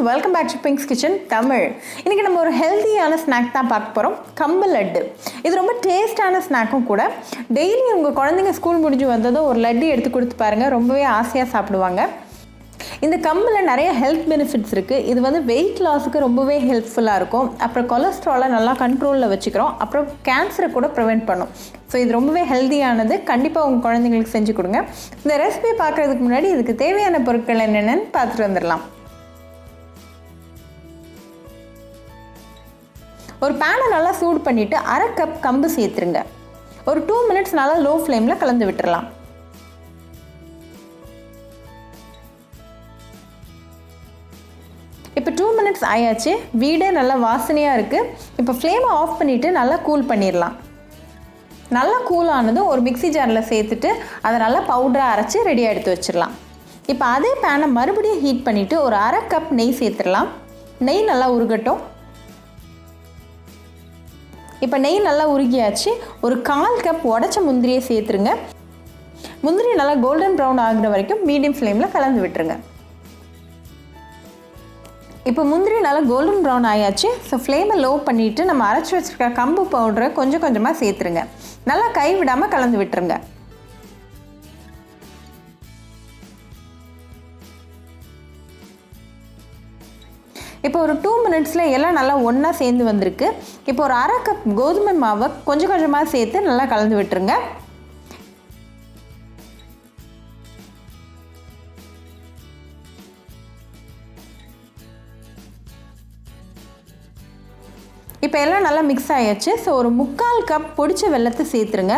Welcome back to Pinks kitchen Tamil. இன்றைக்கி நம்ம ஒரு ஹெல்த்தியான ஸ்நாக் தான் பார்க்க போகிறோம். கம்பு லட்டு. இது ரொம்ப டேஸ்டான ஸ்நாக்கும் கூட. டெய்லி உங்கள் குழந்தைங்க ஸ்கூல் முடிஞ்சு வந்ததும் ஒரு லட்டு எடுத்து கொடுத்து பாருங்கள், ரொம்பவே ஆசையாக சாப்பிடுவாங்க. இந்த கம்பில் நிறைய ஹெல்த் பெனிஃபிட்ஸ் இருக்குது. இது வந்து வெயிட் லாஸுக்கு ரொம்பவே ஹெல்ப்ஃபுல்லாக இருக்கும். அப்புறம் கொலஸ்ட்ராலை நல்லா கண்ட்ரோலில் வச்சுக்கிறோம். அப்புறம் கேன்சரை கூட ப்ரிவெண்ட் பண்ணும். ஸோ இது ரொம்பவே ஹெல்த்தியானது. கண்டிப்பாக உங்கள் குழந்தைங்களுக்கு செஞ்சு கொடுங்க. இந்த ரெசிபி பார்க்குறதுக்கு முன்னாடி இதுக்கு தேவையான பொருட்கள் என்னென்னு பார்த்துட்டு வந்துடலாம். ஒரு பேனை நல்லா சூடு பண்ணிவிட்டு அரை கப் கம்பு சேர்த்துருங்க. ஒரு 2 மினிட்ஸ் நல்லா லோ ஃப்ளேமில் கலந்து விட்டுறலாம். இப்போ 2 மினிட்ஸ் ஆயாச்சு. வீடே நல்லா வாசனையாக இருக்குது. இப்போ ஃப்ளேமை ஆஃப் பண்ணிவிட்டு நல்லா கூல் பண்ணிடலாம். நல்லா கூல் ஆனதும் ஒரு மிக்ஸி ஜாரில் சேர்த்துட்டு அதை நல்லா பவுடராக அரைச்சி ரெடியாக எடுத்து வச்சிடலாம். இப்போ அதே பேனை மறுபடியும் ஹீட் பண்ணிவிட்டு ஒரு அரை கப் நெய் சேர்த்துடலாம். நெய் நல்லா உருகட்டும். இப்போ நெய் நல்லா உருகியாச்சு. ஒரு 1/4 கப் உடச்ச முந்திரியை சேர்த்துருங்க. முந்திரி நல்லா கோல்டன் ப்ரௌன் ஆகுற வரைக்கும் மீடியம் ஃப்ளேமில் கலந்து விட்டுருங்க. இப்போ முந்திரி நல்லா கோல்டன் ப்ரௌன் ஆயாச்சு. ஸோ ஃப்ளேமை லோ பண்ணிவிட்டு நம்ம அரைச்சி வச்சுருக்க கம்பு பவுடரை கொஞ்சம் கொஞ்சமாக சேர்த்துருங்க. நல்லா கை விடாமல் கலந்து விட்டுருங்க. இப்போ ஒரு 2 மினிட்ஸில் எல்லாம் நல்லா ஒன்றா சேர்ந்து வந்திருக்கு. இப்போ ஒரு அரை கப் கோதுமை மாவை கொஞ்சம் கொஞ்சமாக சேர்த்து நல்லா கலந்து விட்டுருங்க. இப்போ எல்லாம் நல்லா மிக்ஸ் ஆயாச்சு. ஸோ ஒரு 3/4 கப் பொடிச்ச வெல்லத்தை சேர்த்துருங்க.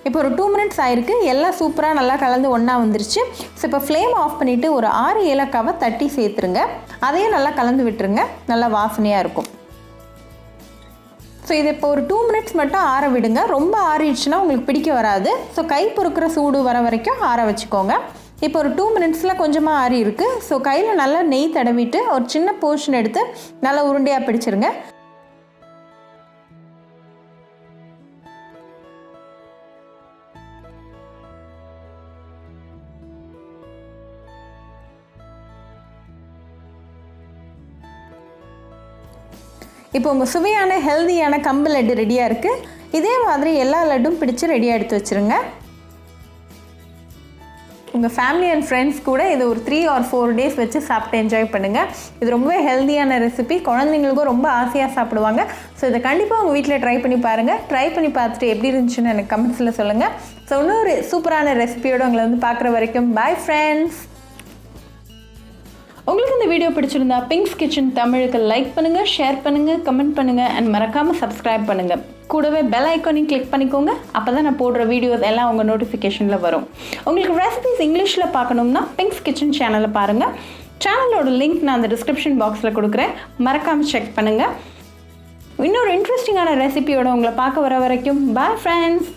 இப்போ ஒரு 2 மினிட்ஸ் ஆயிருக்கு. எல்லாம் சூப்பராக நல்லா கலந்து ஒன்றா வந்துருச்சு. ஸோ இப்போ ஃப்ளேம் ஆஃப் பண்ணிவிட்டு ஒரு 6 ஏலக்காவை தட்டி சேர்த்துருங்க. அதையும் நல்லா கலந்து விட்டுருங்க. நல்லா வாசனையாக இருக்கும். ஸோ இது இப்போ ஒரு 2 மினிட்ஸ் மட்டும் ஆற விடுங்க. ரொம்ப ஆறிடுச்சுன்னா உங்களுக்கு பிடிக்க வராது. ஸோ கை பொறுக்கிற சூடு வர வரைக்கும் ஆற வச்சுக்கோங்க. இப்போ ஒரு 2 மினிட்ஸில் கொஞ்சமாக ஆறி இருக்குது. ஸோ கையில் நல்லா நெய் தடவிட்டு ஒரு சின்ன போர்ஷன் எடுத்து நல்லா உருண்டையாக பிடிச்சிருங்க. இப்போ உங்கள் சுவையான ஹெல்தியான கம்பு லட்டு ரெடியாக இருக்குது. இதே மாதிரி எல்லா லட்டும் பிடிச்சி ரெடியாக எடுத்து வச்சுருங்க. உங்கள் ஃபேமிலி அண்ட் ஃப்ரெண்ட்ஸ் கூட இது ஒரு 3 or 4 டேஸ் வச்சு சாப்பிட்டு என்ஜாய் பண்ணுங்கள். இது ரொம்பவே ஹெல்தியான ரெசிபி. குழந்தைங்களுக்கும் ரொம்ப ஆசையாக சாப்பிடுவாங்க. ஸோ இதை கண்டிப்பாக உங்கள் வீட்டில் ட்ரை பண்ணி பாருங்கள். ட்ரை பண்ணி பார்த்துட்டு எப்படி இருந்துச்சுன்னு எனக்கு கமெண்ட்ஸில் சொல்லுங்கள். ஸோ இன்னொரு சூப்பரான ரெசிபியோடு உங்களை வந்து பார்க்குற வரைக்கும் பாய் ஃப்ரெண்ட்ஸ். உங்களுக்கு இந்த வீடியோ பிடிச்சிருந்தா பிங்க்ஸ் கிச்சன் தமிழுக்கு லைக் பண்ணுங்கள், ஷேர் பண்ணுங்கள், கமெண்ட் பண்ணுங்கள் அண்ட் மறக்காமல் சப்ஸ்கிரைப் பண்ணுங்கள். கூடவே பெல் ஐக்கானையும் கிளிக் பண்ணிக்கோங்க. அப்போ தான் நான் போடுற வீடியோஸ் எல்லாம் உங்கள் நோட்டிஃபிகேஷனில் வரும். உங்களுக்கு ரெசிபிஸ் இங்கிலீஷில் பார்க்கணும்னா பிங்க்ஸ் கிச்சன் சேனலை பாருங்கள். சேனலோட லிங்க் நான் அந்த டிஸ்கிரிப்ஷன் பாக்ஸில் கொடுக்குறேன். மறக்காமல் செக் பண்ணுங்கள். இன்னொரு இன்ட்ரெஸ்டிங்கான ரெசிபியோட உங்களை பார்க்க வர வரைக்கும் பாய் ஃப்ரெண்ட்ஸ்.